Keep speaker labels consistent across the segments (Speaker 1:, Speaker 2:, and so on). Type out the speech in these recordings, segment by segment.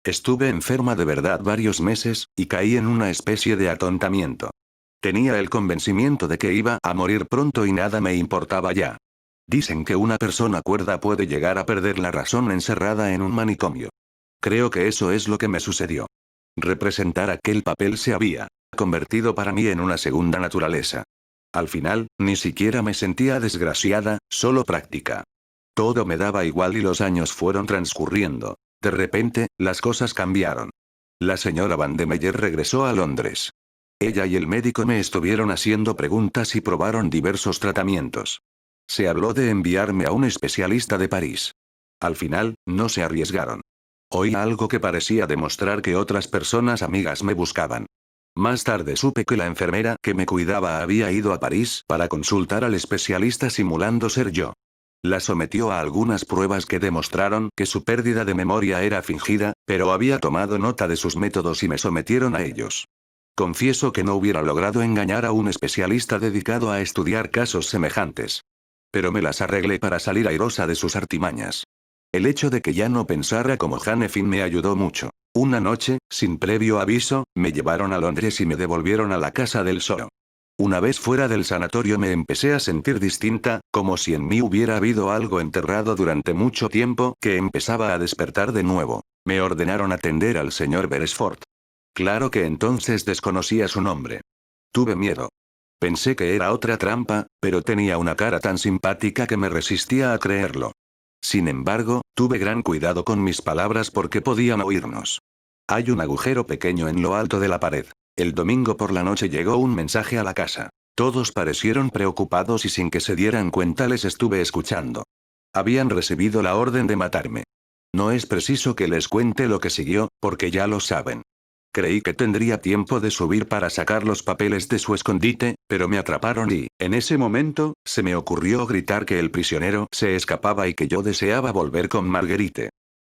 Speaker 1: Estuve enferma de verdad varios meses, y caí en una especie de atontamiento. Tenía el convencimiento de que iba a morir pronto y nada me importaba ya. Dicen que una persona cuerda puede llegar a perder la razón encerrada en un manicomio. Creo que eso es lo que me sucedió. Representar aquel papel se había convertido para mí en una segunda naturaleza. Al final, ni siquiera me sentía desgraciada, solo práctica. Todo me daba igual y los años fueron transcurriendo. De repente, las cosas cambiaron. La señora Van de Meyer regresó a Londres. Ella y el médico me estuvieron haciendo preguntas y probaron diversos tratamientos. Se habló de enviarme a un especialista de París. Al final, no se arriesgaron. Oí algo que parecía demostrar que otras personas amigas me buscaban. Más tarde supe que la enfermera que me cuidaba había ido a París para consultar al especialista simulando ser yo. La sometió a algunas pruebas que demostraron que su pérdida de memoria era fingida, pero había tomado nota de sus métodos y me sometieron a ellos. Confieso que no hubiera logrado engañar a un especialista dedicado a estudiar casos semejantes. Pero me las arreglé para salir airosa de sus artimañas. El hecho de que ya no pensara como Hannefin me ayudó mucho. Una noche, sin previo aviso, me llevaron a Londres y me devolvieron a la casa del Soro. Una vez fuera del sanatorio me empecé a sentir distinta, como si en mí hubiera habido algo enterrado durante mucho tiempo que empezaba a despertar de nuevo. Me ordenaron atender al señor Beresford. Claro que entonces desconocía su nombre. Tuve miedo. Pensé que era otra trampa, pero tenía una cara tan simpática que me resistía a creerlo. Sin embargo, tuve gran cuidado con mis palabras porque podían oírnos. Hay un agujero pequeño en lo alto de la pared. El domingo por la noche llegó un mensaje a la casa. Todos parecieron preocupados y sin que se dieran cuenta les estuve escuchando. Habían recibido la orden de matarme. No es preciso que les cuente lo que siguió, porque ya lo saben. Creí que tendría tiempo de subir para sacar los papeles de su escondite, pero me atraparon y, en ese momento, se me ocurrió gritar que el prisionero se escapaba y que yo deseaba volver con Marguerite.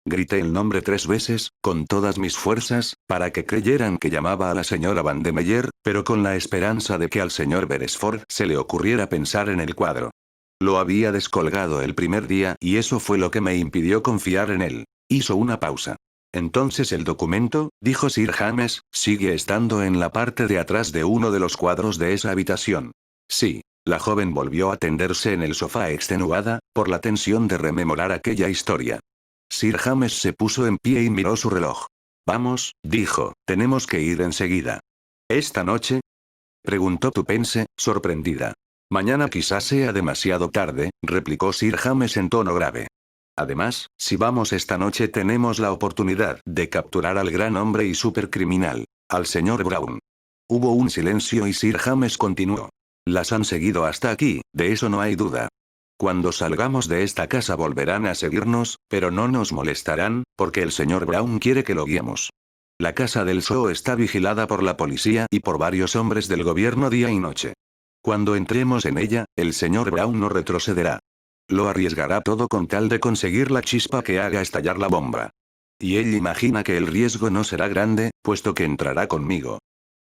Speaker 1: Grité el nombre 3 veces, con todas mis fuerzas, para que creyeran que llamaba a la señora Van de Meyer, pero con la esperanza de que al señor Beresford se le ocurriera pensar en el cuadro. Lo había descolgado el primer día y eso fue lo que me impidió confiar en él. Hizo una pausa. Entonces el documento, dijo Sir James, sigue estando en la parte de atrás de uno de los cuadros de esa habitación. Sí. La joven volvió a tenderse en el sofá extenuada, por la tensión de rememorar aquella historia. Sir James se puso en pie y miró su reloj. Vamos, dijo, tenemos que ir enseguida. ¿Esta noche? Preguntó Tupense, sorprendida. Mañana quizás sea demasiado tarde, replicó Sir James en tono grave. Además, si vamos esta noche tenemos la oportunidad de capturar al gran hombre y supercriminal, al señor Brown. Hubo un silencio y Sir James continuó. Las han seguido hasta aquí, de eso no hay duda. Cuando salgamos de esta casa volverán a seguirnos, pero no nos molestarán, porque el señor Brown quiere que lo guiemos. La casa del Zoo está vigilada por la policía y por varios hombres del gobierno día y noche. Cuando entremos en ella, el señor Brown no retrocederá. Lo arriesgará todo con tal de conseguir la chispa que haga estallar la bomba. Y él imagina que el riesgo no será grande, puesto que entrará conmigo.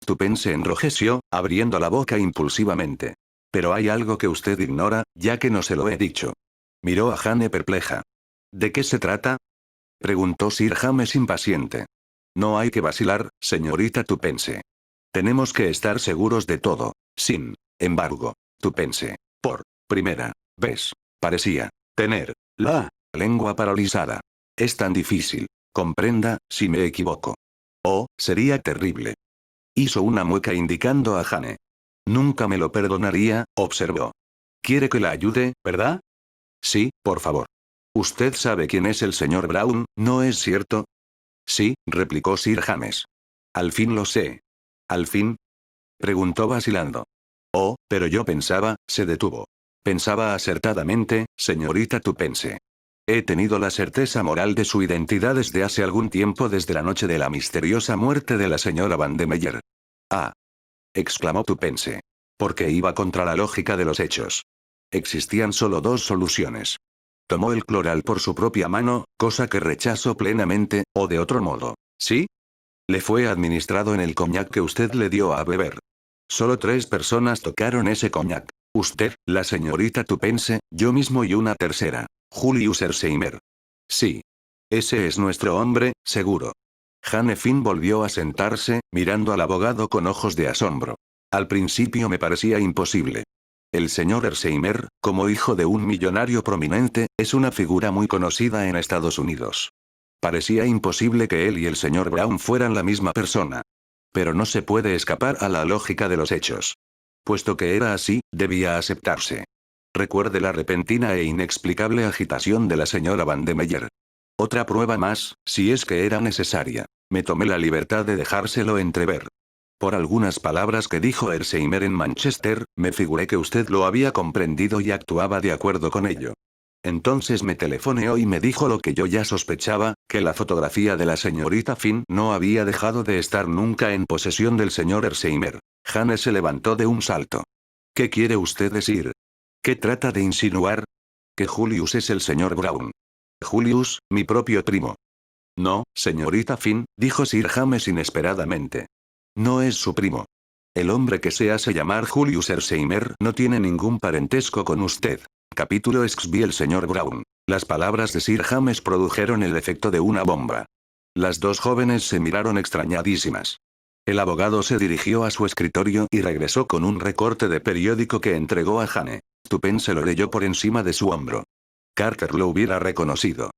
Speaker 1: Tupen se enrojeció, abriendo la boca impulsivamente. Pero hay algo que usted ignora, ya que no se lo he dicho. Miró a Jane perpleja. ¿De qué se trata? Preguntó Sir James impaciente. No hay que vacilar, señorita Tupense. Tenemos que estar seguros de todo. Sin embargo, Tupense, por primera vez, parecía tener la lengua paralizada. Es tan difícil. Comprenda, si me equivoco. Oh, sería terrible. Hizo una mueca indicando a Jane. Nunca me lo perdonaría, observó. Quiere que la ayude, ¿verdad? Sí, por favor. Usted sabe quién es el señor Brown, ¿no es cierto? Sí, replicó Sir James. Al fin lo sé. ¿Al fin? Preguntó vacilando. Oh, pero yo pensaba, se detuvo. Pensaba acertadamente, señorita Tupense. He tenido la certeza moral de su identidad desde hace algún tiempo, desde la noche de la misteriosa muerte de la señora Van de Meyer. Ah, exclamó Tupense. Porque iba contra la lógica de los hechos. Existían solo dos soluciones. Tomó el cloral por su propia mano, cosa que rechazó plenamente, o de otro modo. ¿Sí? Le fue administrado en el coñac que usted le dio a beber. Solo 3 personas tocaron ese coñac. Usted, la señorita Tupense, yo mismo y una tercera. Julius Erseimer. Sí. Ese es nuestro hombre, seguro. Jane Finn volvió a sentarse, mirando al abogado con ojos de asombro. Al principio me parecía imposible. El señor Hersheimer, como hijo de un millonario prominente, es una figura muy conocida en Estados Unidos. Parecía imposible que él y el señor Brown fueran la misma persona. Pero no se puede escapar a la lógica de los hechos. Puesto que era así, debía aceptarse. Recuerde la repentina e inexplicable agitación de la señora Van de Meyer. Otra prueba más, si es que era necesaria. Me tomé la libertad de dejárselo entrever. Por algunas palabras que dijo Hersheimer en Manchester, me figuré que usted lo había comprendido y actuaba de acuerdo con ello. Entonces me telefoneó y me dijo lo que yo ya sospechaba, que la fotografía de la señorita Finn no había dejado de estar nunca en posesión del señor Hersheimer. Jane se levantó de un salto. ¿Qué quiere usted decir? ¿Qué trata de insinuar? Que Julius es el señor Brown. Julius, mi propio primo. No, señorita Finn, dijo Sir James inesperadamente. No es su primo. El hombre que se hace llamar Julius Hersheimer no tiene ningún parentesco con usted. Capítulo XV. El señor Brown. Las palabras de Sir James produjeron el efecto de una bomba. Las dos jóvenes se miraron extrañadísimas. El abogado se dirigió a su escritorio y regresó con un recorte de periódico que entregó a Jane. Tupen se lo leyó por encima de su hombro. Carter lo hubiera reconocido.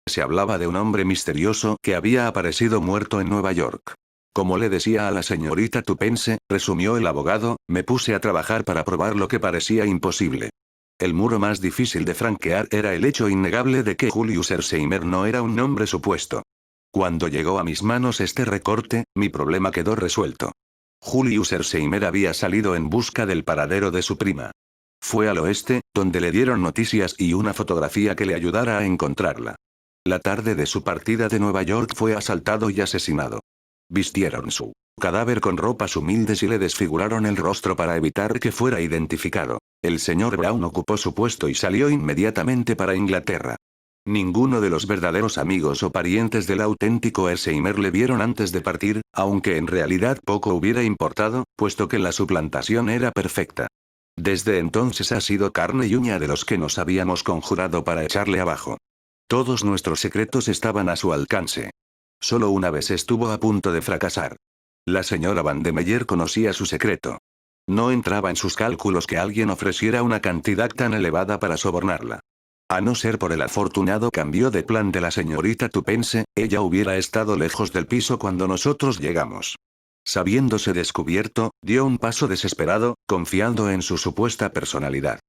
Speaker 1: Se hablaba de un hombre misterioso que había aparecido muerto en Nueva York. Como le decía a la señorita Tupense, resumió el abogado, me puse a trabajar para probar lo que parecía imposible. El muro más difícil de franquear era el hecho innegable de que Julius Hersheimer no era un nombre supuesto. Cuando llegó a mis manos este recorte, mi problema quedó resuelto. Julius Hersheimer había salido en busca del paradero de su prima. Fue al oeste, donde le dieron noticias y una fotografía que le ayudara a encontrarla. La tarde de su partida de Nueva York fue asaltado y asesinado. Vistieron su cadáver con ropas humildes y le desfiguraron el rostro para evitar que fuera identificado. El señor Brown ocupó su puesto y salió inmediatamente para Inglaterra. Ninguno de los verdaderos amigos o parientes del auténtico Hersheimer le vieron antes de partir, aunque en realidad poco hubiera importado, puesto que la suplantación era perfecta. Desde entonces ha sido carne y uña de los que nos habíamos conjurado para echarle abajo. Todos nuestros secretos estaban a su alcance. Solo una vez estuvo a punto de fracasar. La señora Van de Meyer conocía su secreto. No entraba en sus cálculos que alguien ofreciera una cantidad tan elevada para sobornarla. A no ser por el afortunado cambio de plan de la señorita Tupense, ella hubiera estado lejos del piso cuando nosotros llegamos. Sabiéndose descubierto, dio un paso desesperado, confiando en su supuesta personalidad.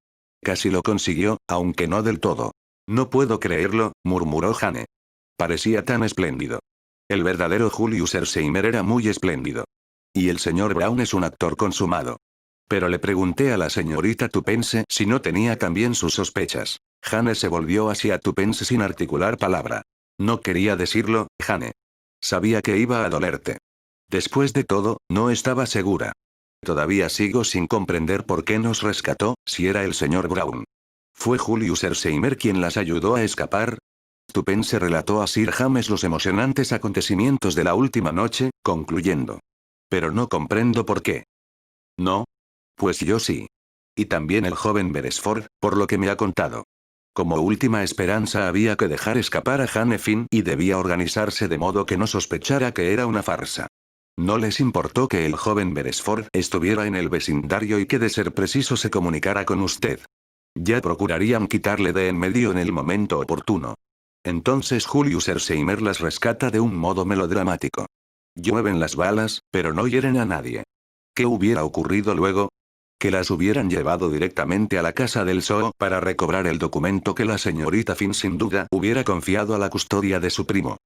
Speaker 1: Casi lo consiguió, aunque no del todo. No puedo creerlo, murmuró Jane. Parecía tan espléndido. El verdadero Julius Hersheimer era muy espléndido. Y el señor Brown es un actor consumado. Pero le pregunté a la señorita Tupense si no tenía también sus sospechas. Jane se volvió hacia Tupense sin articular palabra. No quería decirlo, Jane. Sabía que iba a dolerte. Después de todo, no estaba segura. Todavía sigo sin comprender por qué nos rescató, si era el señor Brown. ¿Fue Julius Hersheimer quien las ayudó a escapar? Tupense relató a Sir James los emocionantes acontecimientos de la última noche, concluyendo. Pero no comprendo por qué. ¿No? Pues yo sí. Y también el joven Beresford, por lo que me ha contado. Como última esperanza había que dejar escapar a Jane Finn y debía organizarse de modo que no sospechara que era una farsa. No les importó que el joven Beresford estuviera en el vecindario y que de ser preciso se comunicara con usted. Ya procurarían quitarle de en medio en el momento oportuno. Entonces Julius Hersheimer las rescata de un modo melodramático. Llueven las balas, pero no hieren a nadie. ¿Qué hubiera ocurrido luego? Que las hubieran llevado directamente a la casa del Zoo para recobrar el documento que la señorita Finn sin duda hubiera confiado a la custodia de su primo.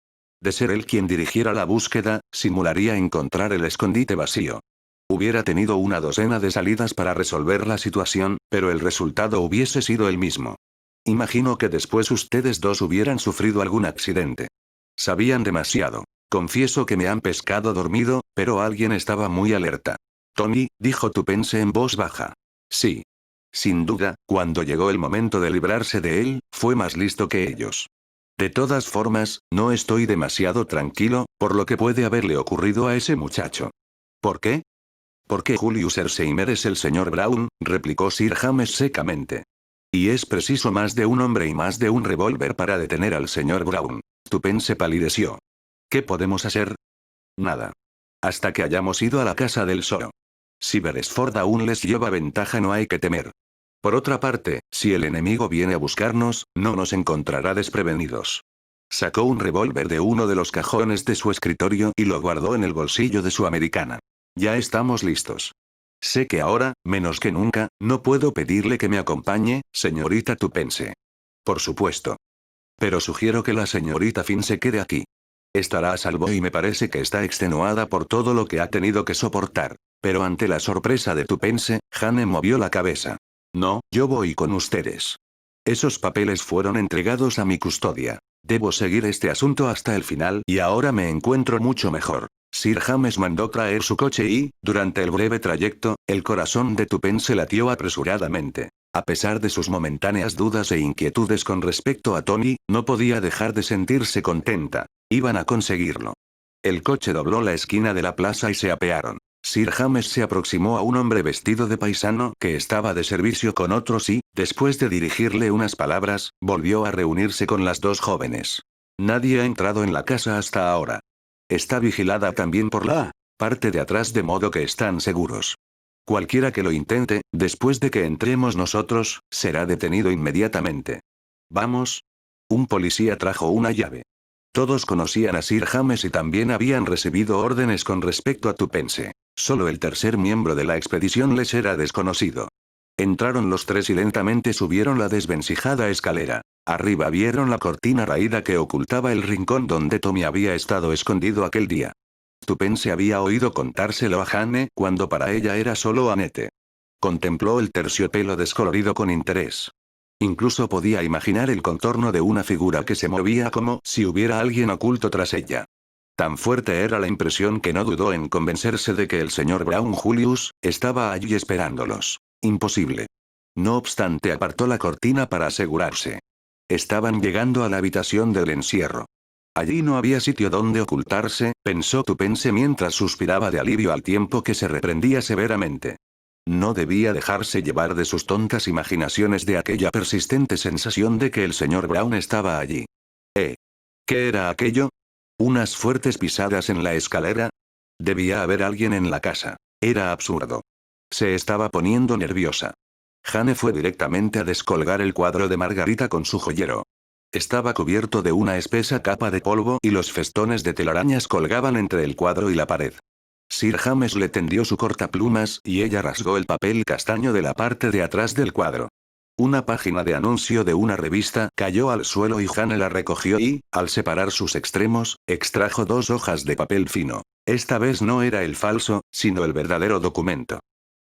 Speaker 1: De ser él quien dirigiera la búsqueda, simularía encontrar el escondite vacío. Hubiera tenido una docena de salidas para resolver la situación, pero el resultado hubiese sido el mismo. Imagino que después ustedes dos hubieran sufrido algún accidente. Sabían demasiado. Confieso que me han pescado dormido, pero alguien estaba muy alerta. Tony, dijo Tupense en voz baja. Sí. Sin duda, cuando llegó el momento de librarse de él, fue más listo que ellos. De todas formas, no estoy demasiado tranquilo, por lo que puede haberle ocurrido a ese muchacho. ¿Por qué? Porque Julius Hersheimer es el señor Brown, replicó Sir James secamente. Y es preciso más de un hombre y más de un revólver para detener al señor Brown. Tupense palideció. ¿Qué podemos hacer? Nada. Hasta que hayamos ido a la casa del Zoo. Si Beresford aún les lleva ventaja, no hay que temer. Por otra parte, si el enemigo viene a buscarnos, no nos encontrará desprevenidos. Sacó un revólver de uno de los cajones de su escritorio y lo guardó en el bolsillo de su americana. Ya estamos listos. Sé que ahora, menos que nunca, no puedo pedirle que me acompañe, señorita Tupense. Por supuesto. Pero sugiero que la señorita Finn se quede aquí. Estará a salvo y me parece que está extenuada por todo lo que ha tenido que soportar. Pero ante la sorpresa de Tupense, Jane movió la cabeza. No, yo voy con ustedes. Esos papeles fueron entregados a mi custodia. Debo seguir este asunto hasta el final y ahora me encuentro mucho mejor. Sir James mandó traer su coche y, durante el breve trayecto, el corazón de Tupense latió apresuradamente. A pesar de sus momentáneas dudas e inquietudes con respecto a Tony, no podía dejar de sentirse contenta. Iban a conseguirlo. El coche dobló la esquina de la plaza y se apearon. Sir James se aproximó a un hombre vestido de paisano que estaba de servicio con otros y, después de dirigirle unas palabras, volvió a reunirse con las dos jóvenes. Nadie ha entrado en la casa hasta ahora. Está vigilada también por la parte de atrás, de modo que están seguros. Cualquiera que lo intente, después de que entremos nosotros, será detenido inmediatamente. ¿Vamos? Un policía trajo una llave. Todos conocían a Sir James y también habían recibido órdenes con respecto a Tupense. Solo el tercer miembro de la expedición les era desconocido. Entraron los tres y lentamente subieron la desvencijada escalera. Arriba vieron la cortina raída que ocultaba el rincón donde Tommy había estado escondido aquel día. Tupense había oído contárselo a Jane cuando para ella era solo Annette. Contempló el terciopelo descolorido con interés. Incluso podía imaginar el contorno de una figura que se movía como si hubiera alguien oculto tras ella. Tan fuerte era la impresión que no dudó en convencerse de que el señor Brown Julius estaba allí esperándolos. Imposible. No obstante, apartó la cortina para asegurarse. Estaban llegando a la habitación del encierro. Allí no había sitio donde ocultarse, pensó Tupense mientras suspiraba de alivio al tiempo que se reprendía severamente. No debía dejarse llevar de sus tontas imaginaciones, de aquella persistente sensación de que el señor Brown estaba allí. ¿Qué era aquello? ¿Unas fuertes pisadas en la escalera? Debía haber alguien en la casa. Era absurdo. Se estaba poniendo nerviosa. Jane fue directamente a descolgar el cuadro de Margarita con su joyero. Estaba cubierto de una espesa capa de polvo y los festones de telarañas colgaban entre el cuadro y la pared. Sir James le tendió su cortaplumas y ella rasgó el papel castaño de la parte de atrás del cuadro. Una página de anuncio de una revista cayó al suelo y Jane la recogió y, al separar sus extremos, extrajo 2 hojas de papel fino. Esta vez no era el falso, sino el verdadero documento.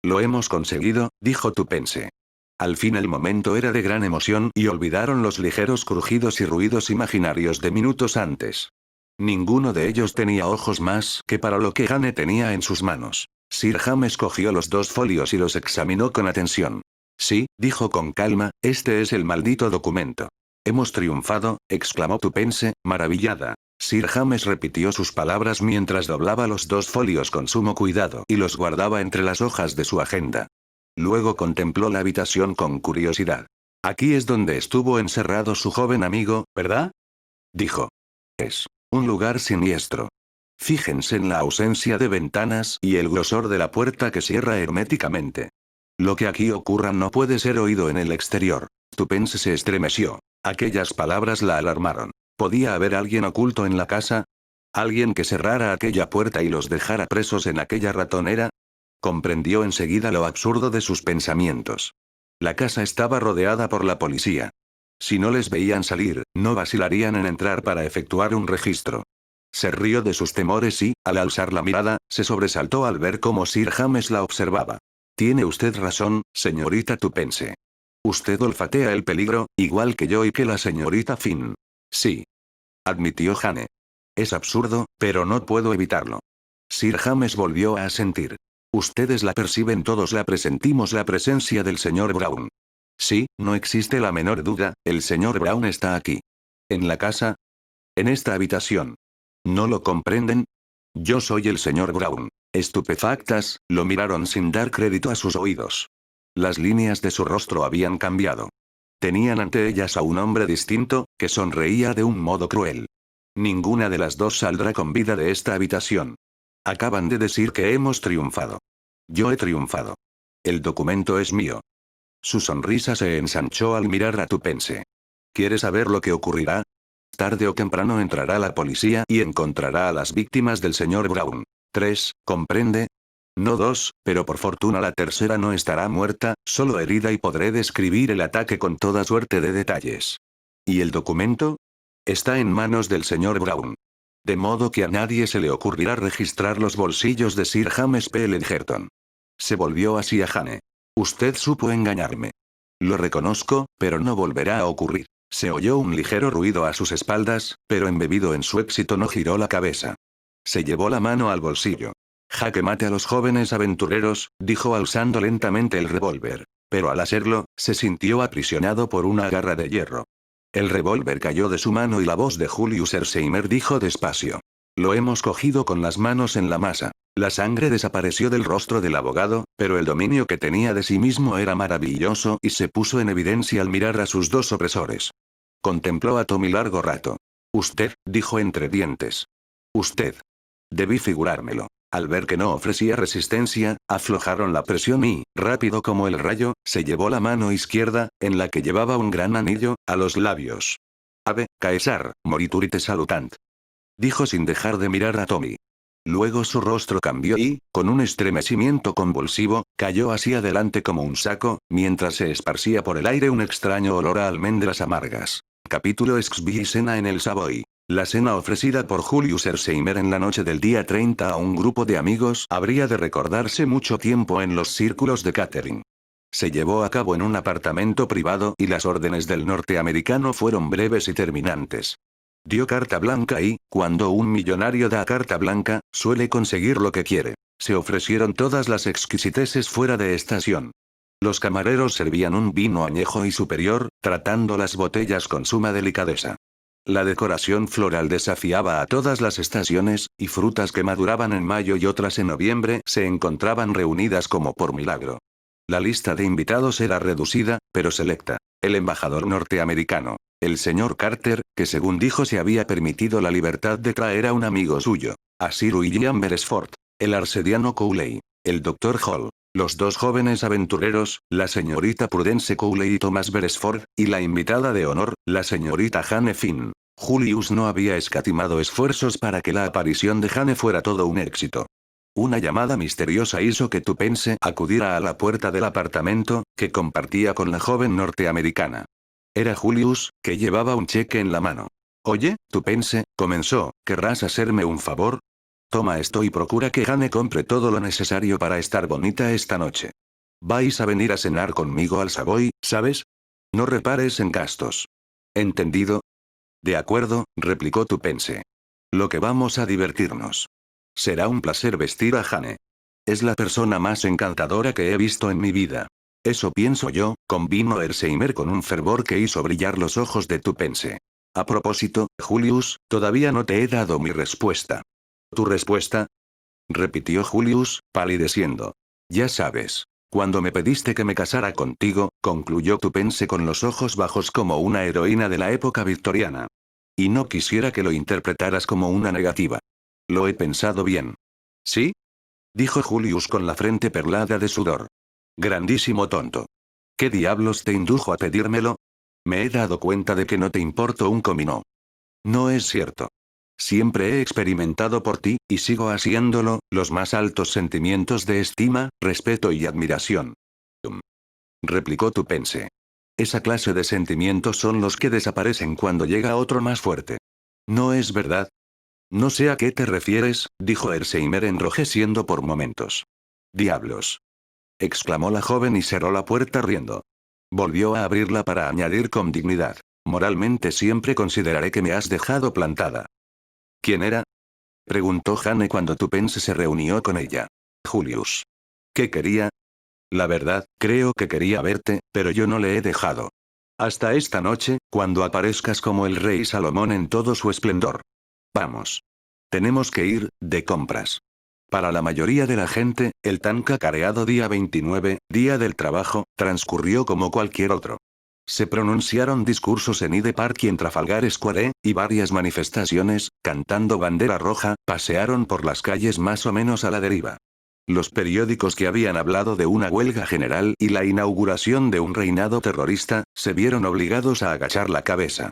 Speaker 1: Lo hemos conseguido, dijo Tupense. Al fin el momento era de gran emoción y olvidaron los ligeros crujidos y ruidos imaginarios de minutos antes. Ninguno de ellos tenía ojos más que para lo que Jane tenía en sus manos. Sir James cogió los 2 folios y los examinó con atención. Sí, dijo con calma, este es el maldito documento. Hemos triunfado, exclamó Tupense, maravillada. Sir James repitió sus palabras mientras doblaba los 2 folios con sumo cuidado y los guardaba entre las hojas de su agenda. Luego contempló la habitación con curiosidad. Aquí es donde estuvo encerrado su joven amigo, ¿verdad? Dijo. Es un lugar siniestro. Fíjense en la ausencia de ventanas y el grosor de la puerta que cierra herméticamente. Lo que aquí ocurra no puede ser oído en el exterior. Tupense se estremeció. Aquellas palabras la alarmaron. ¿Podía haber alguien oculto en la casa? ¿Alguien que cerrara aquella puerta y los dejara presos en aquella ratonera? Comprendió enseguida lo absurdo de sus pensamientos. La casa estaba rodeada por la policía. Si no les veían salir, no vacilarían en entrar para efectuar un registro. Se rió de sus temores y, al alzar la mirada, se sobresaltó al ver cómo Sir James la observaba. Tiene usted razón, señorita Tupense. Usted olfatea el peligro, igual que yo y que la señorita Finn. Sí. Admitió Jane. Es absurdo, pero no puedo evitarlo. Sir James volvió a asentir. Ustedes la perciben, todos la presentimos, la presencia del señor Brown. Sí, no existe la menor duda, el señor Brown está aquí. ¿En la casa? En esta habitación. ¿No lo comprenden? Yo soy el señor Brown. Estupefactas, lo miraron sin dar crédito a sus oídos. Las líneas de su rostro habían cambiado. Tenían ante ellas a un hombre distinto, que sonreía de un modo cruel. Ninguna de las dos saldrá con vida de esta habitación. Acaban de decir que hemos triunfado. Yo he triunfado. El documento es mío. Su sonrisa se ensanchó al mirar a Tupense. ¿Quieres saber lo que ocurrirá? Tarde o temprano entrará la policía y encontrará a las víctimas del señor Brown. 3, ¿comprende? No 2, pero por fortuna la tercera no estará muerta, solo herida y podré describir el ataque con toda suerte de detalles. ¿Y el documento? Está en manos del señor Brown. De modo que a nadie se le ocurrirá registrar los bolsillos de Sir James P. Ledgerton. Se volvió hacia Jane. Usted supo engañarme. Lo reconozco, pero no volverá a ocurrir. Se oyó un ligero ruido a sus espaldas, pero embebido en su éxito no giró la cabeza. Se llevó la mano al bolsillo. Jaque mate a los jóvenes aventureros, dijo alzando lentamente el revólver. Pero al hacerlo, se sintió aprisionado por una garra de hierro. El revólver cayó de su mano y la voz de Julius Herzheimer dijo despacio. Lo hemos cogido con las manos en la masa. La sangre desapareció del rostro del abogado, pero el dominio que tenía de sí mismo era maravilloso y se puso en evidencia al mirar a sus dos opresores. Contempló a Tommy largo rato. Usted, dijo entre dientes. Usted. Debí figurármelo. Al ver que no ofrecía resistencia, aflojaron la presión y, rápido como el rayo, se llevó la mano izquierda, en la que llevaba un gran anillo, a los labios. Ave, Caesar, moriturite salutant. Dijo sin dejar de mirar a Tommy. Luego su rostro cambió y, con un estremecimiento convulsivo, cayó hacia adelante como un saco, mientras se esparcía por el aire un extraño olor a almendras amargas. Capítulo XV Cena en el Savoy. La cena ofrecida por Julius Herzheimer en la noche del día 30 a un grupo de amigos habría de recordarse mucho tiempo en los círculos de catering. Se llevó a cabo en un apartamento privado y las órdenes del norteamericano fueron breves y terminantes. Dio carta blanca y, cuando un millonario da carta blanca, suele conseguir lo que quiere. Se ofrecieron todas las exquisiteces fuera de estación. Los camareros servían un vino añejo y superior, tratando las botellas con suma delicadeza. La decoración floral desafiaba a todas las estaciones, y frutas que maduraban en mayo y otras en noviembre se encontraban reunidas como por milagro. La lista de invitados era reducida, pero selecta. El embajador norteamericano, el señor Carter, que según dijo se había permitido la libertad de traer a un amigo suyo, a Sir William Beresford, el arsediano Cowley, el Dr. Hall, los dos jóvenes aventureros, la señorita Prudence Cowley y Thomas Beresford, y la invitada de honor, la señorita Jane Finn. Julius no había escatimado esfuerzos para que la aparición de Jane fuera todo un éxito. Una llamada misteriosa hizo que Tupense acudiera a la puerta del apartamento, que compartía con la joven norteamericana. Era Julius, que llevaba un cheque en la mano. Oye, Tupense, comenzó, ¿querrás hacerme un favor? Toma esto y procura que Jane compre todo lo necesario para estar bonita esta noche. Vais a venir a cenar conmigo al Savoy, ¿sabes? No repares en gastos. ¿Entendido? De acuerdo, replicó Tupense. Lo que vamos a divertirnos. Será un placer vestir a Jane. Es la persona más encantadora que he visto en mi vida. Eso pienso yo, convino Herzheimer con un fervor que hizo brillar los ojos de Tupense. A propósito, Julius, todavía no te he dado mi respuesta. ¿Tu respuesta? Repitió Julius, palideciendo. Ya sabes. Cuando me pediste que me casara contigo, concluyó Tupense con los ojos bajos como una heroína de la época victoriana. Y no quisiera que lo interpretaras como una negativa. Lo he pensado bien. ¿Sí? Dijo Julius con la frente perlada de sudor. Grandísimo tonto. ¿Qué diablos te indujo a pedírmelo? Me he dado cuenta de que no te importo un comino. No es cierto. Siempre he experimentado por ti, y sigo haciéndolo, los más altos sentimientos de estima, respeto y admiración. Replicó Tupense. Esa clase de sentimientos son los que desaparecen cuando llega otro más fuerte. ¿No es verdad? No sé a qué te refieres, dijo Herzheimer enrojeciendo por momentos. Diablos. Exclamó la joven y cerró la puerta riendo. Volvió a abrirla para añadir con dignidad. Moralmente siempre consideraré que me has dejado plantada. ¿Quién era? Preguntó Jane cuando Tupense se reunió con ella. Julius. ¿Qué quería? La verdad, creo que quería verte, pero yo no le he dejado. Hasta esta noche, cuando aparezcas como el rey Salomón en todo su esplendor. Vamos. Tenemos que ir, de compras. Para la mayoría de la gente, el tan cacareado día 29, día del trabajo, transcurrió como cualquier otro. Se pronunciaron discursos en Hyde Park y en Trafalgar Square, y varias manifestaciones, cantando bandera roja, pasearon por las calles más o menos a la deriva. Los periódicos que habían hablado de una huelga general y la inauguración de un reinado terrorista, se vieron obligados a agachar la cabeza.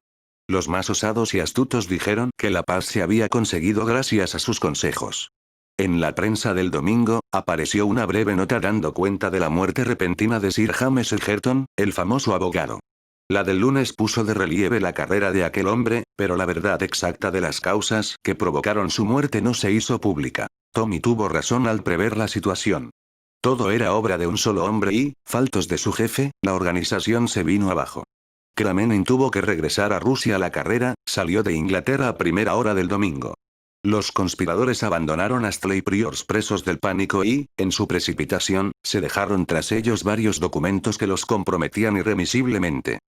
Speaker 1: Los más osados y astutos dijeron que la paz se había conseguido gracias a sus consejos. En la prensa del domingo, apareció una breve nota dando cuenta de la muerte repentina de Sir James Egerton, el famoso abogado. La del lunes puso de relieve la carrera de aquel hombre, pero la verdad exacta de las causas que provocaron su muerte no se hizo pública. Tommy tuvo razón al prever la situación. Todo era obra de un solo hombre y, faltos de su jefe, la organización se vino abajo. Kramenin tuvo que regresar a Rusia. La carrera salió de Inglaterra a primera hora del domingo. Los conspiradores abandonaron Astley Priors presos del pánico y, en su precipitación, se dejaron tras ellos varios documentos que los comprometían irremisiblemente.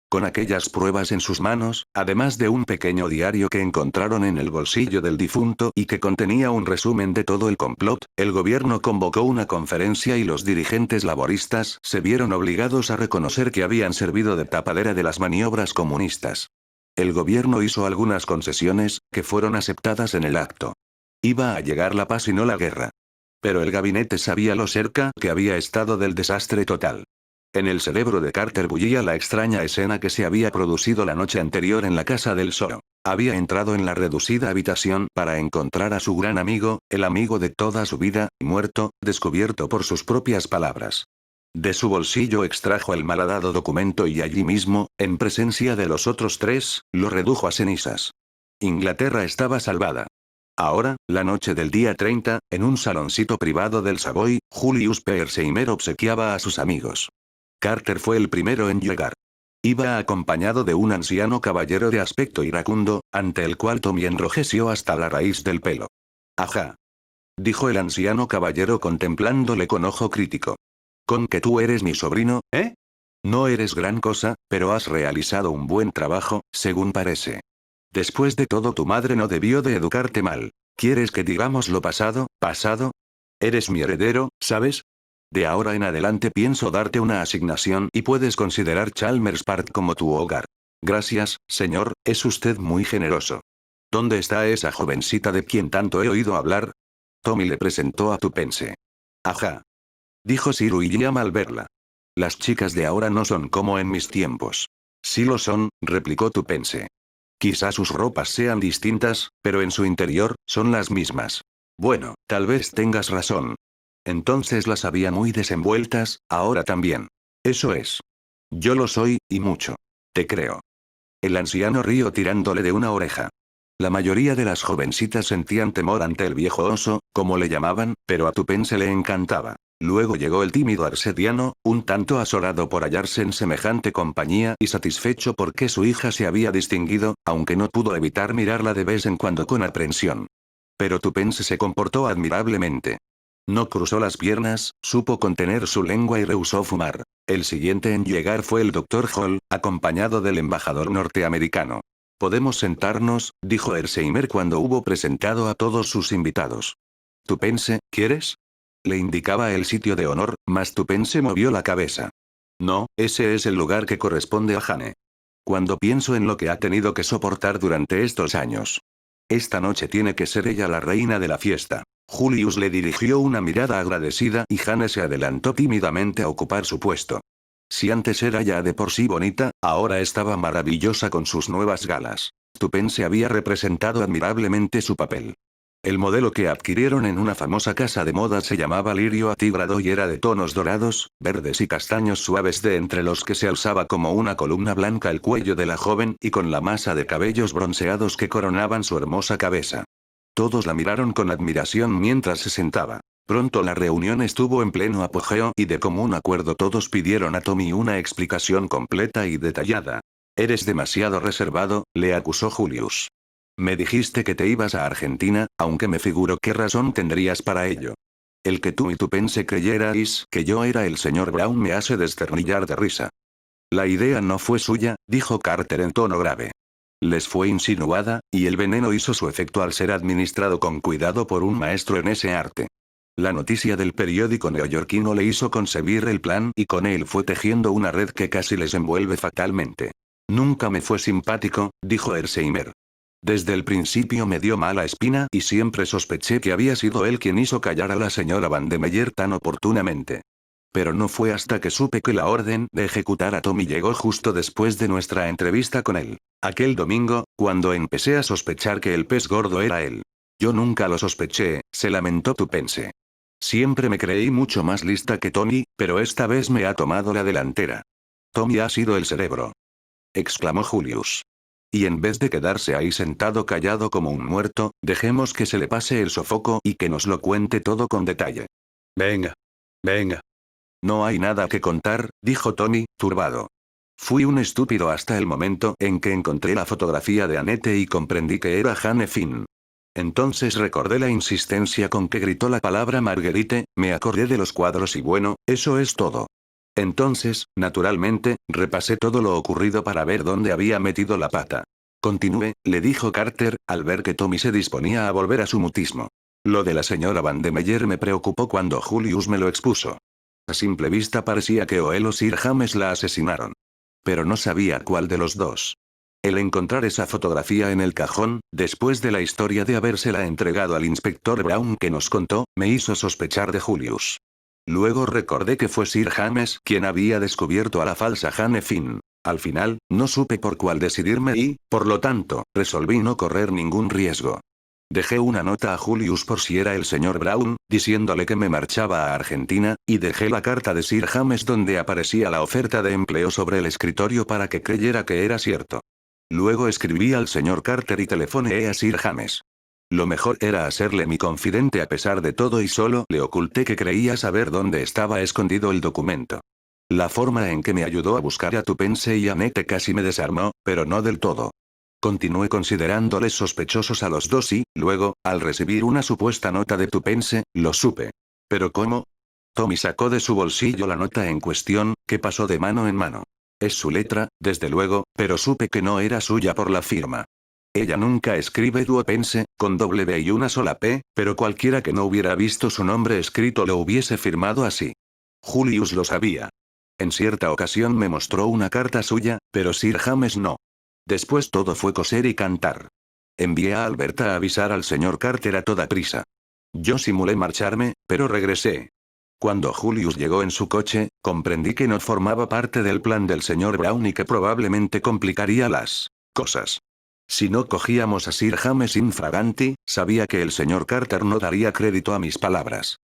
Speaker 1: Con aquellas pruebas en sus manos, además de un pequeño diario que encontraron en el bolsillo del difunto y que contenía un resumen de todo el complot, el gobierno convocó una conferencia y los dirigentes laboristas se vieron obligados a reconocer que habían servido de tapadera de las maniobras comunistas. El gobierno hizo algunas concesiones, que fueron aceptadas en el acto. Iba a llegar la paz y no la guerra. Pero el gabinete sabía lo cerca que había estado del desastre total. En el cerebro de Carter bullía la extraña escena que se había producido la noche anterior en la casa del Soro. Había entrado en la reducida habitación para encontrar a su gran amigo, el amigo de toda su vida, muerto, descubierto por sus propias palabras. De su bolsillo extrajo el malhadado documento y allí mismo, en presencia de los otros tres, lo redujo a cenizas. Inglaterra estaba salvada. Ahora, la noche del día 30, en un saloncito privado del Savoy, Julius Peersheimer obsequiaba a sus amigos. Carter fue el primero en llegar. Iba acompañado de un anciano caballero de aspecto iracundo, ante el cual Tommy enrojeció hasta la raíz del pelo. «Ajá», dijo el anciano caballero contemplándole con ojo crítico. «¿Con que tú eres mi sobrino, eh? No eres gran cosa, pero has realizado un buen trabajo, según parece. Después de todo, tu madre no debió de educarte mal. ¿Quieres que digamos lo pasado, pasado? Eres mi heredero, ¿sabes? De ahora en adelante pienso darte una asignación y puedes considerar Chalmers Park como tu hogar. Gracias, señor, es usted muy generoso. ¿Dónde está esa jovencita de quien tanto he oído hablar?» Tommy le presentó a Tupence. «Ajá», dijo Sir William al verla. «Las chicas de ahora no son como en mis tiempos». «Sí lo son», replicó Tupence. «Quizá sus ropas sean distintas, pero en su interior, son las mismas». «Bueno, tal vez tengas razón. Entonces las había muy desenvueltas, ahora también». «Eso es. Yo lo soy, y mucho. Te creo». El anciano rió tirándole de una oreja. La mayoría de las jovencitas sentían temor ante el viejo oso, como le llamaban, pero a Tupence le encantaba. Luego llegó el tímido arsediano, un tanto azorado por hallarse en semejante compañía y satisfecho porque su hija se había distinguido, aunque no pudo evitar mirarla de vez en cuando con aprensión. Pero Tupence se comportó admirablemente. No cruzó las piernas, supo contener su lengua y rehusó fumar. El siguiente en llegar fue el Dr. Hall, acompañado del embajador norteamericano. «Podemos sentarnos», dijo Herseimer cuando hubo presentado a todos sus invitados. «Tupence, ¿quieres?». Le indicaba el sitio de honor, mas Tupence movió la cabeza. «No, ese es el lugar que corresponde a Jane. Cuando pienso en lo que ha tenido que soportar durante estos años. Esta noche tiene que ser ella la reina de la fiesta». Julius le dirigió una mirada agradecida y Jane se adelantó tímidamente a ocupar su puesto. Si antes era ya de por sí bonita, ahora estaba maravillosa con sus nuevas galas. Tupence había representado admirablemente su papel. El modelo que adquirieron en una famosa casa de moda se llamaba Lirio Atigrado y era de tonos dorados, verdes y castaños suaves, de entre los que se alzaba como una columna blanca el cuello de la joven y con la masa de cabellos bronceados que coronaban su hermosa cabeza. Todos la miraron con admiración mientras se sentaba. Pronto la reunión estuvo en pleno apogeo y de común acuerdo todos pidieron a Tommy una explicación completa y detallada. «Eres demasiado reservado», le acusó Julius. «Me dijiste que te ibas a Argentina, aunque me figuro qué razón tendrías para ello. El que tú y Tupence creyerais que yo era el señor Brown me hace desternillar de risa». «La idea no fue suya», dijo Carter en tono grave. «Les fue insinuada, y el veneno hizo su efecto al ser administrado con cuidado por un maestro en ese arte. La noticia del periódico neoyorquino le hizo concebir el plan y con él fue tejiendo una red que casi les envuelve fatalmente. Nunca me fue simpático, dijo Hersheimer. Desde el principio me dio mala espina y siempre sospeché que había sido él quien hizo callar a la señora Van de Meyer tan oportunamente. Pero no fue hasta que supe que la orden de ejecutar a Tommy llegó justo después de nuestra entrevista con él. Aquel domingo, cuando empecé a sospechar que el pez gordo era él. Yo nunca lo sospeché, se lamentó Tupense. Siempre me creí mucho más lista que Tommy, pero esta vez me ha tomado la delantera. Tommy ha sido el cerebro, exclamó Julius. Y en vez de quedarse ahí sentado callado como un muerto, dejemos que se le pase el sofoco y que nos lo cuente todo con detalle. Venga. Venga. No hay nada que contar, dijo Tommy, turbado. Fui un estúpido hasta el momento en que encontré la fotografía de Annette y comprendí que era Jane Finn. Entonces recordé la insistencia con que gritó la palabra Marguerite, me acordé de los cuadros y bueno, eso es todo. Entonces, naturalmente, repasé todo lo ocurrido para ver dónde había metido la pata. Continúe, le dijo Carter, al ver que Tommy se disponía a volver a su mutismo. Lo de la señora Van de Meyer me preocupó cuando Julius me lo expuso. A simple vista parecía que Oel o Sir James la asesinaron. Pero no sabía cuál de los dos. El encontrar esa fotografía en el cajón, después de la historia de habérsela entregado al inspector Brown que nos contó, me hizo sospechar de Julius. Luego recordé que fue Sir James quien había descubierto a la falsa Jane Finn. Al final, no supe por cuál decidirme y, por lo tanto, resolví no correr ningún riesgo. Dejé una nota a Julius por si era el señor Brown, diciéndole que me marchaba a Argentina, y dejé la carta de Sir James donde aparecía la oferta de empleo sobre el escritorio para que creyera que era cierto. Luego escribí al señor Carter y telefoneé a Sir James. Lo mejor era hacerle mi confidente a pesar de todo y solo le oculté que creía saber dónde estaba escondido el documento. La forma en que me ayudó a buscar a Tupense y a Annette casi me desarmó, pero no del todo. Continué considerándoles sospechosos a los dos y, luego, al recibir una supuesta nota de Tupense, lo supe. ¿Pero cómo? Tommy sacó de su bolsillo la nota en cuestión, que pasó de mano en mano. Es su letra, desde luego, pero supe que no era suya por la firma. Ella nunca escribe Tupense, con W y una sola P, pero cualquiera que no hubiera visto su nombre escrito lo hubiese firmado así. Julius lo sabía. En cierta ocasión me mostró una carta suya, pero Sir James no. Después todo fue coser y cantar. Envié a Alberta a avisar al señor Carter a toda prisa. Yo simulé marcharme, pero regresé. Cuando Julius llegó en su coche, comprendí que no formaba parte del plan del señor Brown y que probablemente complicaría las cosas. Si no cogíamos a Sir James infraganti, sabía que el señor Carter no daría crédito a mis palabras.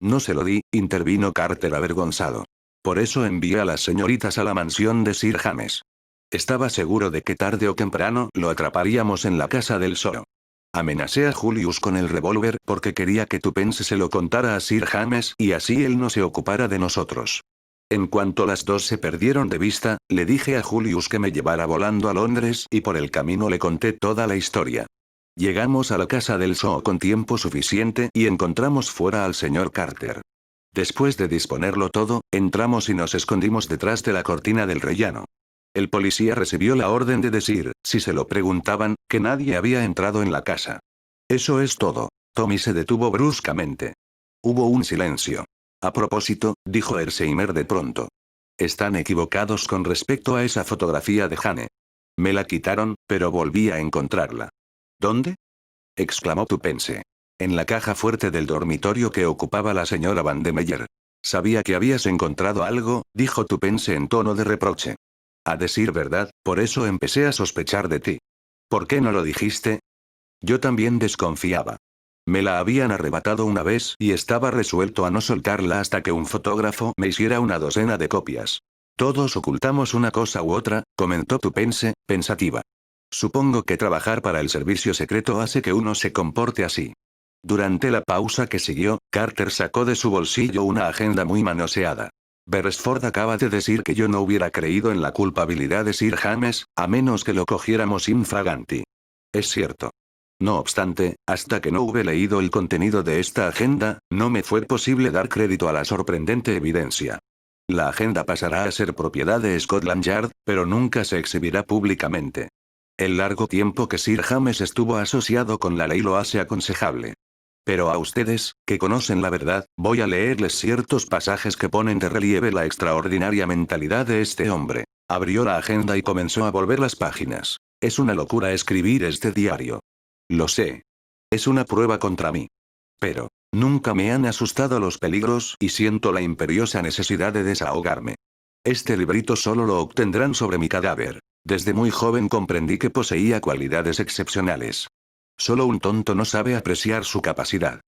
Speaker 1: No se lo di, intervino Carter avergonzado. Por eso envié a las señoritas a la mansión de Sir James. Estaba seguro de que tarde o temprano lo atraparíamos en la casa del Soro. Amenacé a Julius con el revólver porque quería que Tupense se lo contara a Sir James y así él no se ocupara de nosotros. En cuanto las dos se perdieron de vista, le dije a Julius que me llevara volando a Londres y por el camino le conté toda la historia. Llegamos a la casa del Soo con tiempo suficiente y encontramos fuera al señor Carter. Después de disponerlo todo, entramos y nos escondimos detrás de la cortina del rellano. El policía recibió la orden de decir, si se lo preguntaban, que nadie había entrado en la casa. Eso es todo. Tommy se detuvo bruscamente. Hubo un silencio. A propósito, dijo Hersheimer de pronto. Están equivocados con respecto a esa fotografía de Jane. Me la quitaron, pero volví a encontrarla. ¿Dónde? Exclamó Tupense. En la caja fuerte del dormitorio que ocupaba la señora Van de Meyer. Sabía que habías encontrado algo, dijo Tupense en tono de reproche. A decir verdad, por eso empecé a sospechar de ti. ¿Por qué no lo dijiste? Yo también desconfiaba. Me la habían arrebatado una vez y estaba resuelto a no soltarla hasta que un fotógrafo me hiciera una docena de copias. Todos ocultamos una cosa u otra, comentó Tupense, pensativa. Supongo que trabajar para el servicio secreto hace que uno se comporte así. Durante la pausa que siguió, Carter sacó de su bolsillo una agenda muy manoseada. Beresford acaba de decir que yo no hubiera creído en la culpabilidad de Sir James, a menos que lo cogiéramos infraganti. Es cierto. No obstante, hasta que no hube leído el contenido de esta agenda, no me fue posible dar crédito a la sorprendente evidencia. La agenda pasará a ser propiedad de Scotland Yard, pero nunca se exhibirá públicamente. El largo tiempo que Sir James estuvo asociado con la ley lo hace aconsejable. Pero a ustedes, que conocen la verdad, voy a leerles ciertos pasajes que ponen de relieve la extraordinaria mentalidad de este hombre. Abrió la agenda y comenzó a volver las páginas. Es una locura escribir este diario. Lo sé. Es una prueba contra mí. Pero, nunca me han asustado los peligros y siento la imperiosa necesidad de desahogarme. Este librito solo lo obtendrán sobre mi cadáver. Desde muy joven comprendí que poseía cualidades excepcionales. Solo un tonto no sabe apreciar su capacidad.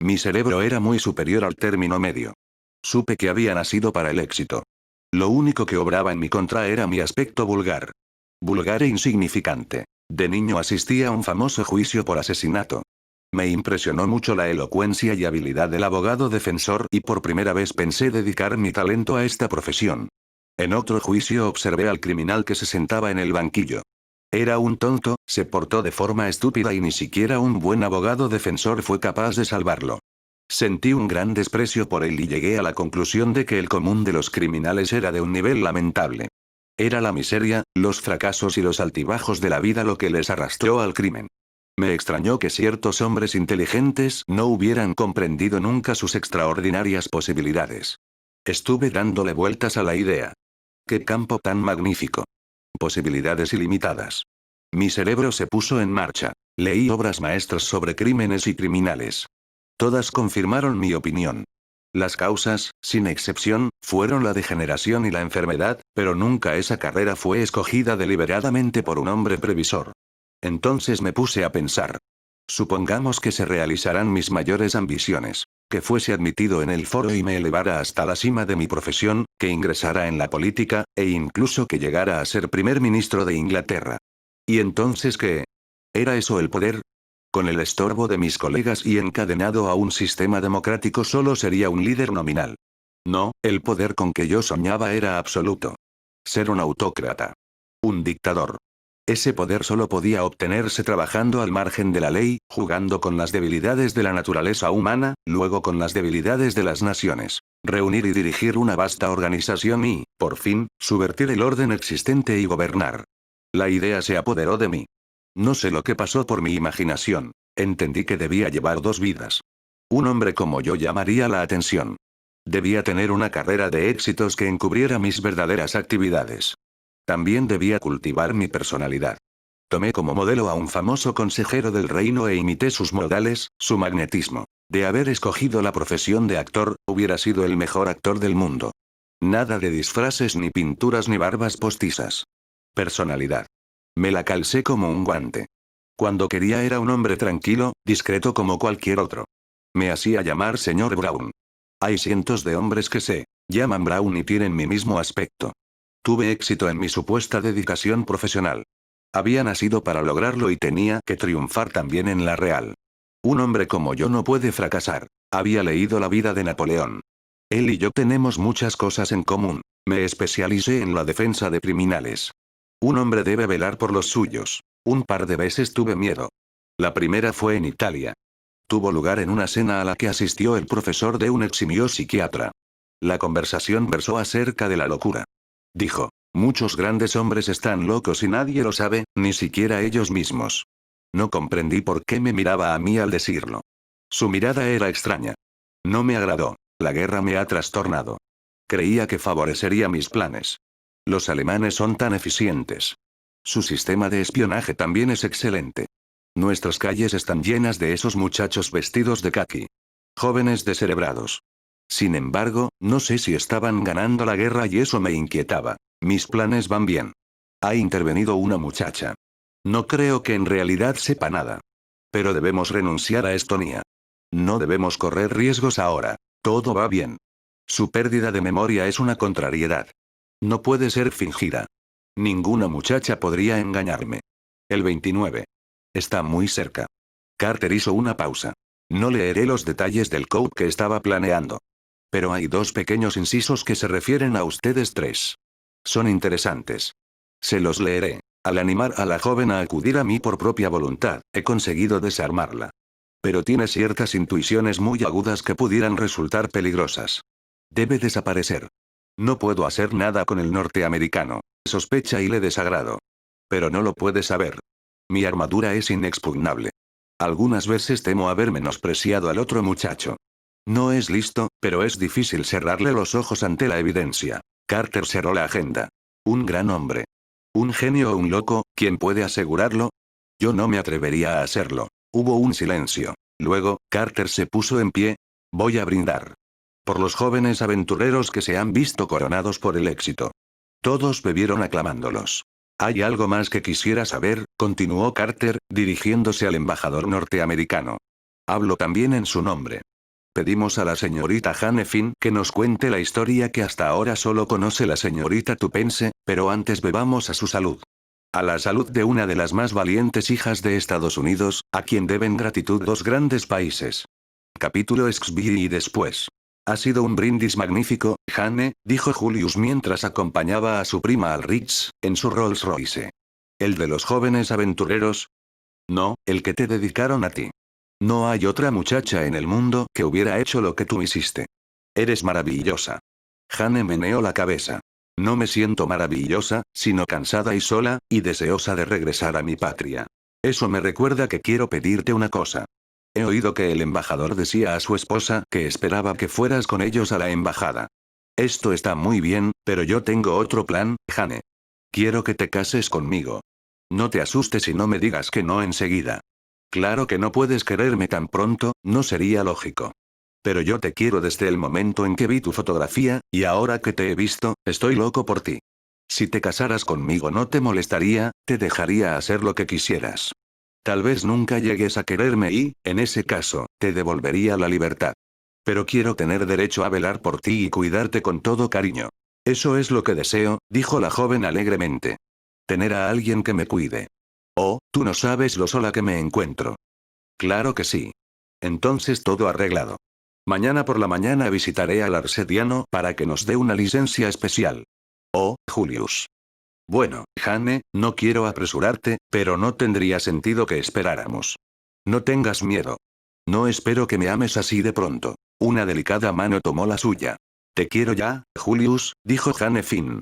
Speaker 1: Mi cerebro era muy superior al término medio. Supe que había nacido para el éxito. Lo único que obraba en mi contra era mi aspecto vulgar. Vulgar e insignificante. De niño asistí a un famoso juicio por asesinato. Me impresionó mucho la elocuencia y habilidad del abogado defensor y por primera vez pensé dedicar mi talento a esta profesión. En otro juicio observé al criminal que se sentaba en el banquillo. Era un tonto, se portó de forma estúpida y ni siquiera un buen abogado defensor fue capaz de salvarlo. Sentí un gran desprecio por él y llegué a la conclusión de que el común de los criminales era de un nivel lamentable. Era la miseria, los fracasos y los altibajos de la vida lo que les arrastró al crimen. Me extrañó que ciertos hombres inteligentes no hubieran comprendido nunca sus extraordinarias posibilidades. Estuve dándole vueltas a la idea. ¡Qué campo tan magnífico! Posibilidades ilimitadas. Mi cerebro se puso en marcha. Leí obras maestras sobre crímenes y criminales. Todas confirmaron mi opinión. Las causas, sin excepción, fueron la degeneración y la enfermedad, pero nunca esa carrera fue escogida deliberadamente por un hombre previsor. Entonces me puse a pensar. Supongamos que se realizarán mis mayores ambiciones. Que fuese admitido en el foro y me elevara hasta la cima de mi profesión, que ingresara en la política, e incluso que llegara a ser primer ministro de Inglaterra. ¿Y entonces qué? ¿Era eso el poder? Con el estorbo de mis colegas y encadenado a un sistema democrático solo sería un líder nominal. No, el poder con que yo soñaba era absoluto. Ser un autócrata. Un dictador. Ese poder solo podía obtenerse trabajando al margen de la ley, jugando con las debilidades de la naturaleza humana, luego con las debilidades de las naciones. Reunir y dirigir una vasta organización y, por fin, subvertir el orden existente y gobernar. La idea se apoderó de mí. No sé lo que pasó por mi imaginación. Entendí que debía llevar dos vidas. Un hombre como yo llamaría la atención. Debía tener una carrera de éxitos que encubriera mis verdaderas actividades. También debía cultivar mi personalidad. Tomé como modelo a un famoso consejero del reino e imité sus modales, su magnetismo. De haber escogido la profesión de actor, hubiera sido el mejor actor del mundo. Nada de disfraces ni pinturas ni barbas postizas. Personalidad. Me la calcé como un guante. Cuando quería era un hombre tranquilo, discreto como cualquier otro. Me hacía llamar señor Brown. Hay cientos de hombres que se llaman Brown y tienen mi mismo aspecto. Tuve éxito en mi supuesta dedicación profesional. Había nacido para lograrlo y tenía que triunfar también en la real. Un hombre como yo no puede fracasar. Había leído la vida de Napoleón. Él y yo tenemos muchas cosas en común. Me especialicé en la defensa de criminales. Un hombre debe velar por los suyos. Un par de veces tuve miedo. La primera fue en Italia. Tuvo lugar en una cena a la que asistió el profesor de un eximio psiquiatra. La conversación versó acerca de la locura. Dijo, muchos grandes hombres están locos y nadie lo sabe, ni siquiera ellos mismos. No comprendí por qué me miraba a mí al decirlo. Su mirada era extraña. No me agradó. La guerra me ha trastornado. Creía que favorecería mis planes. Los alemanes son tan eficientes. Su sistema de espionaje también es excelente. Nuestras calles están llenas de esos muchachos vestidos de caqui. Jóvenes descerebrados. Sin embargo, no sé si estaban ganando la guerra y eso me inquietaba. Mis planes van bien. Ha intervenido una muchacha. No creo que en realidad sepa nada. Pero debemos renunciar a Estonia. No debemos correr riesgos ahora. Todo va bien. Su pérdida de memoria es una contrariedad. No puede ser fingida. Ninguna muchacha podría engañarme. El 29. Está muy cerca. Carter hizo una pausa. No leeré los detalles del coup que estaba planeando. Pero hay dos pequeños incisos que se refieren a ustedes tres. Son interesantes. Se los leeré. Al animar a la joven a acudir a mí por propia voluntad, he conseguido desarmarla. Pero tiene ciertas intuiciones muy agudas que pudieran resultar peligrosas. Debe desaparecer. No puedo hacer nada con el norteamericano. Sospecha y le desagrado. Pero no lo puede saber. Mi armadura es inexpugnable. Algunas veces temo haber menospreciado al otro muchacho. No es listo, pero es difícil cerrarle los ojos ante la evidencia. Carter cerró la agenda. Un gran hombre. ¿Un genio o un loco? ¿Quién puede asegurarlo? Yo no me atrevería a hacerlo. Hubo un silencio. Luego, Carter se puso en pie. Voy a brindar. Por los jóvenes aventureros que se han visto coronados por el éxito. Todos bebieron aclamándolos. Hay algo más que quisiera saber, continuó Carter, dirigiéndose al embajador norteamericano. Hablo también en su nombre. Pedimos a la señorita Jane Finn que nos cuente la historia que hasta ahora solo conoce la señorita Tupense, pero antes bebamos a su salud. A la salud de una de las más valientes hijas de Estados Unidos, a quien deben gratitud dos grandes países. Capítulo XB y después. Ha sido un brindis magnífico, Jane, dijo Julius mientras acompañaba a su prima al Ritz, en su Rolls Royce. ¿El de los jóvenes aventureros? No, el que te dedicaron a ti. No hay otra muchacha en el mundo que hubiera hecho lo que tú hiciste. Eres maravillosa. Jane meneó la cabeza. No me siento maravillosa, sino cansada y sola, y deseosa de regresar a mi patria. Eso me recuerda que quiero pedirte una cosa. He oído que el embajador decía a su esposa que esperaba que fueras con ellos a la embajada. Esto está muy bien, pero yo tengo otro plan, Jane. Quiero que te cases conmigo. No te asustes y no me digas que no enseguida. Claro que no puedes quererme tan pronto, no sería lógico. Pero yo te quiero desde el momento en que vi tu fotografía, y ahora que te he visto, estoy loco por ti. Si te casaras conmigo no te molestaría, te dejaría hacer lo que quisieras. Tal vez nunca llegues a quererme y, en ese caso, te devolvería la libertad. Pero quiero tener derecho a velar por ti y cuidarte con todo cariño. Eso es lo que deseo, dijo la joven alegremente. Tener a alguien que me cuide. Oh, tú no sabes lo sola que me encuentro. Claro que sí. Entonces todo arreglado. Mañana por la mañana visitaré al Arsediano para que nos dé una licencia especial. Oh, Julius. Bueno, Jane, no quiero apresurarte, pero no tendría sentido que esperáramos. No tengas miedo. No espero que me ames así de pronto. Una delicada mano tomó la suya. Te quiero ya, Julius, dijo Jane Finn.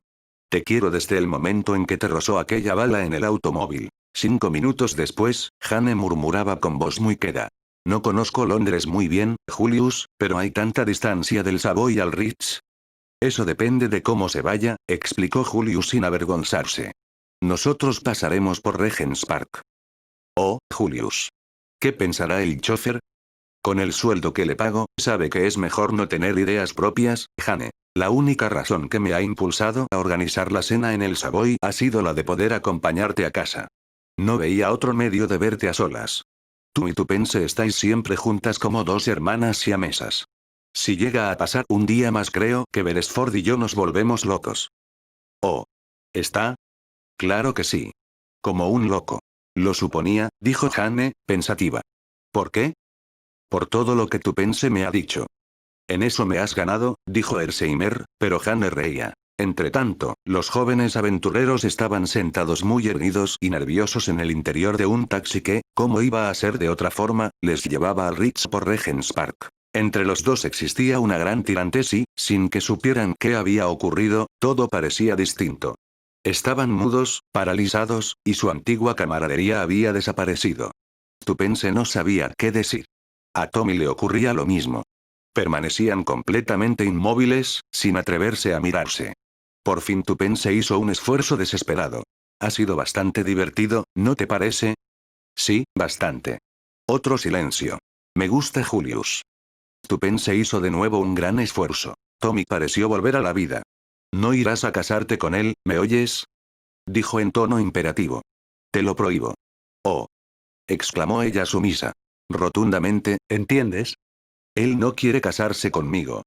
Speaker 1: Te quiero desde el momento en que te rozó aquella bala en el automóvil. 5 minutos después, Jane murmuraba con voz muy queda. No conozco Londres muy bien, Julius, pero hay tanta distancia del Savoy al Ritz. Eso depende de cómo se vaya, explicó Julius sin avergonzarse. Nosotros pasaremos por Regent's Park. Oh, Julius. ¿Qué pensará el chofer? Con el sueldo que le pago, sabe que es mejor no tener ideas propias, Jane. La única razón que me ha impulsado a organizar la cena en el Savoy ha sido la de poder acompañarte a casa. No veía otro medio de verte a solas. Tú y Tupense estáis siempre juntas como dos hermanas siamesas. Si llega a pasar un día más creo que Beresford y yo nos volvemos locos. Oh. ¿Está? Claro que sí. Como un loco. Lo suponía, dijo Jane, pensativa. ¿Por qué? Por todo lo que Tupense me ha dicho. En eso me has ganado, dijo Hersheimer, pero Jane reía. Entretanto, los jóvenes aventureros estaban sentados muy erguidos y nerviosos en el interior de un taxi que, como iba a ser de otra forma, les llevaba al Ritz por Regent's Park. Entre los dos existía una gran tirantez y, sin que supieran qué había ocurrido, todo parecía distinto. Estaban mudos, paralizados, y su antigua camaradería había desaparecido. Tupense no sabía qué decir. A Tommy le ocurría lo mismo. Permanecían completamente inmóviles, sin atreverse a mirarse. Por fin Tupense hizo un esfuerzo desesperado. Ha sido bastante divertido, ¿no te parece? Sí, bastante. Otro silencio. Me gusta Julius. Tupense hizo de nuevo un gran esfuerzo. Tommy pareció volver a la vida. No irás a casarte con él, ¿me oyes? Dijo en tono imperativo. Te lo prohíbo. Oh. Exclamó ella sumisa. Rotundamente, ¿entiendes? Él no quiere casarse conmigo.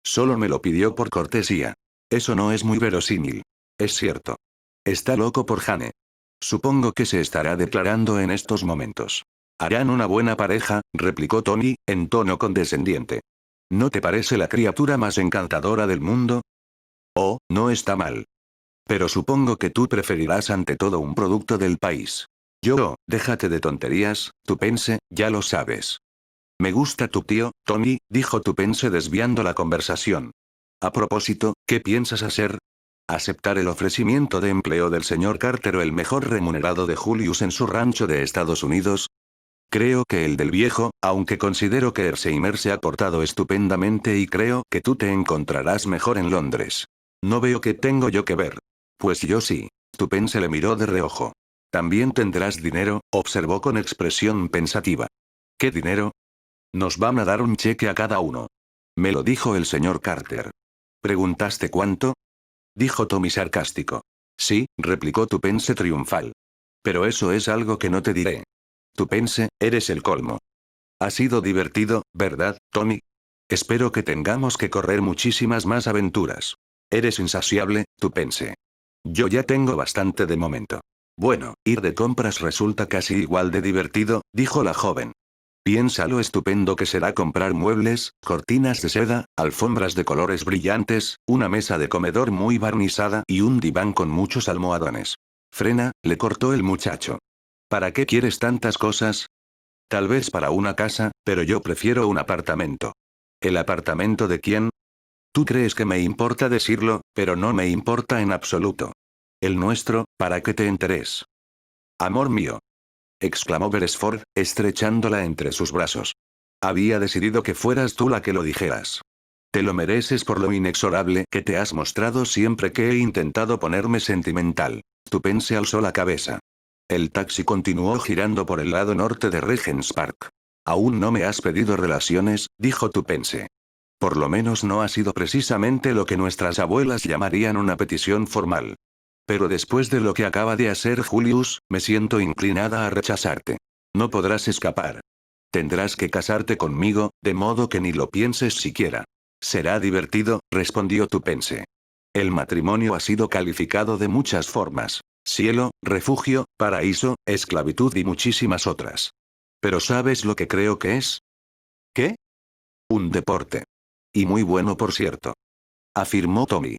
Speaker 1: Solo me lo pidió por cortesía. Eso no es muy verosímil. Es cierto. Está loco por Jane. Supongo que se estará declarando en estos momentos. Harán una buena pareja, replicó Tony, en tono condescendiente. ¿No te parece la criatura más encantadora del mundo? Oh, no está mal. Pero supongo que tú preferirás ante todo un producto del país. Yo, déjate de tonterías, Tupense, ya lo sabes. Me gusta tu tío, Tony, dijo Tupense desviando la conversación. A propósito, ¿qué piensas hacer? ¿Aceptar el ofrecimiento de empleo del señor Carter o el mejor remunerado de Julius en su rancho de Estados Unidos? Creo que el del viejo, aunque considero que Hersheimer se ha portado estupendamente y creo que tú te encontrarás mejor en Londres. No veo qué tengo yo que ver. Pues yo sí. Stupence le miró de reojo. También tendrás dinero, observó con expresión pensativa. ¿Qué dinero? Nos van a dar un cheque a cada uno. Me lo dijo el señor Carter. ¿Preguntaste cuánto? Dijo Tommy sarcástico. Sí, replicó Stupence triunfal. Pero eso es algo que no te diré. Stupence, eres el colmo. Ha sido divertido, ¿verdad, Tommy? Espero que tengamos que correr muchísimas más aventuras. Eres insaciable, Stupence. Yo ya tengo bastante de momento. Bueno, ir de compras resulta casi igual de divertido, dijo la joven. Piensa lo estupendo que será comprar muebles, cortinas de seda, alfombras de colores brillantes, una mesa de comedor muy barnizada y un diván con muchos almohadones. Frena, le cortó el muchacho. ¿Para qué quieres tantas cosas? Tal vez para una casa, pero yo prefiero un apartamento. ¿El apartamento de quién? Tú crees que me importa decirlo, pero no me importa en absoluto. El nuestro, para que te enteres. Amor mío, exclamó Beresford, estrechándola entre sus brazos. Había decidido que fueras tú la que lo dijeras. Te lo mereces por lo inexorable que te has mostrado siempre que he intentado ponerme sentimental. Stupence alzó la cabeza. El taxi continuó girando por el lado norte de Regent's Park. Aún no me has pedido relaciones, dijo Stupence. Por lo menos no ha sido precisamente lo que nuestras abuelas llamarían una petición formal. Pero después de lo que acaba de hacer Julius, me siento inclinada a rechazarte. No podrás escapar. Tendrás que casarte conmigo, de modo que ni lo pienses siquiera. Será divertido, respondió Stupence. El matrimonio ha sido calificado de muchas formas. Cielo, refugio, paraíso, esclavitud y muchísimas otras. Pero ¿sabes lo que creo que es? ¿Qué? Un deporte. Y muy bueno por cierto. Afirmó Tommy.